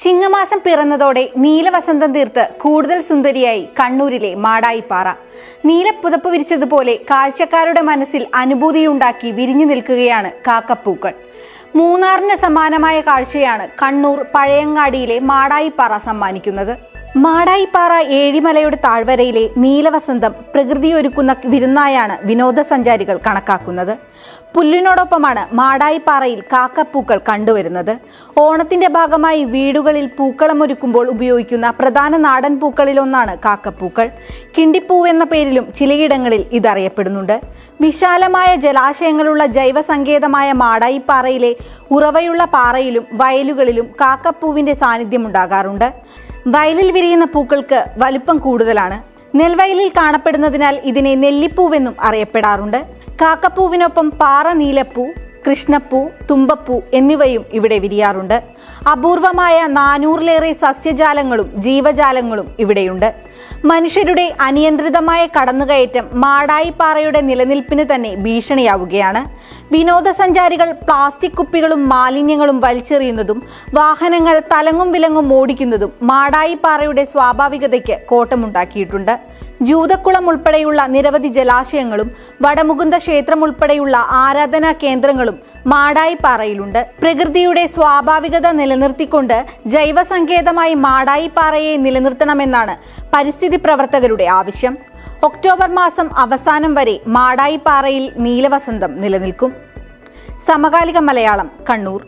ചിങ്ങമാസം പിറന്നതോടെ നീലവസന്തം തീർത്ത് കൂടുതൽ സുന്ദരിയായി കണ്ണൂരിലെ മാടായിപ്പാറ. നീലപ്പുതപ്പ് വിരിച്ചതുപോലെ കാഴ്ചക്കാരുടെ മനസ്സിൽ അനുഭൂതിയുണ്ടാക്കി വിരിഞ്ഞു നിൽക്കുകയാണ് കാക്കപ്പൂക്കൾ. മൂന്നാറിന് സമാനമായ കാഴ്ചയാണ് കണ്ണൂർ പഴയങ്ങാടിയിലെ മാടായിപ്പാറ സമ്മാനിക്കുന്നത്. മാടായിപ്പാറ ഏഴിമലയുടെ താഴ്വരയിലെ നീലവസന്തം പ്രകൃതി ഒരുക്കുന്ന വിരുന്നായാണ് വിനോദസഞ്ചാരികൾ കണക്കാക്കുന്നത്. പുല്ലിനോടൊപ്പമാണ് മാടായിപ്പാറയിൽ കാക്കപ്പൂക്കൾ കണ്ടുവരുന്നത്. ഓണത്തിന്റെ ഭാഗമായി വീടുകളിൽ പൂക്കളമൊരുക്കുമ്പോൾ ഉപയോഗിക്കുന്ന പ്രധാന നാടൻ പൂക്കളിലൊന്നാണ് കാക്കപ്പൂക്കൾ. കിണ്ടിപ്പൂവെന്ന പേരിലും ചിലയിടങ്ങളിൽ ഇതറിയപ്പെടുന്നുണ്ട്. വിശാലമായ ജലാശയങ്ങളുള്ള ജൈവസങ്കേതമായ മാടായിപ്പാറയിലെ ഉറവയുള്ള പാറയിലും വയലുകളിലും കാക്കപ്പൂവിന്റെ സാന്നിധ്യമുണ്ടാകാറുണ്ട്. വയലിൽ വിരിയുന്ന പൂക്കൾക്ക് വലുപ്പം കൂടുതലാണ്. നെൽവയലിൽ കാണപ്പെടുന്നതിനാൽ ഇതിനെ നെല്ലിപ്പൂവെന്നും അറിയപ്പെടാറുണ്ട്. കാക്കപ്പൂവിനൊപ്പം പാറ നീലപ്പൂ, കൃഷ്ണപ്പൂ, തുമ്പപ്പൂ എന്നിവയും ഇവിടെ വിരിയാറുണ്ട്. അപൂർവമായ 400-ലേറെ സസ്യജാലങ്ങളും ജീവജാലങ്ങളും ഇവിടെയുണ്ട്. മനുഷ്യരുടെ അനിയന്ത്രിതമായ കടന്നുകയറ്റം മാടായിപ്പാറയുടെ നിലനിൽപ്പിന് തന്നെ ഭീഷണിയാവുകയാണ്. വിനോദസഞ്ചാരികൾ പ്ലാസ്റ്റിക് കുപ്പികളും മാലിന്യങ്ങളും വലിച്ചെറിയുന്നതും വാഹനങ്ങൾ തലങ്ങും വിലങ്ങും ഓടിക്കുന്നതും മാടായിപ്പാറയുടെ സ്വാഭാവികതയ്ക്ക് കോട്ടമുണ്ടാക്കിയിട്ടുണ്ട്. ജൂതക്കുളം ഉൾപ്പെടെയുള്ള നിരവധി ജലാശയങ്ങളും വടമുകുന്ദ ക്ഷേത്രം ഉൾപ്പെടെയുള്ള ആരാധനാ കേന്ദ്രങ്ങളും മാടായിപ്പാറയിലുണ്ട്. പ്രകൃതിയുടെ സ്വാഭാവികത നിലനിർത്തിക്കൊണ്ട് ജൈവസങ്കേതമായി മാടായിപ്പാറയെ നിലനിർത്തണമെന്നാണ് പരിസ്ഥിതി പ്രവർത്തകരുടെ ആവശ്യം. ഒക്ടോബർ മാസം അവസാനം വരെ മാടായിപ്പാറയിൽ നീലവസന്തം നിലനിൽക്കും. സമകാലിക മലയാളം, കണ്ണൂർ.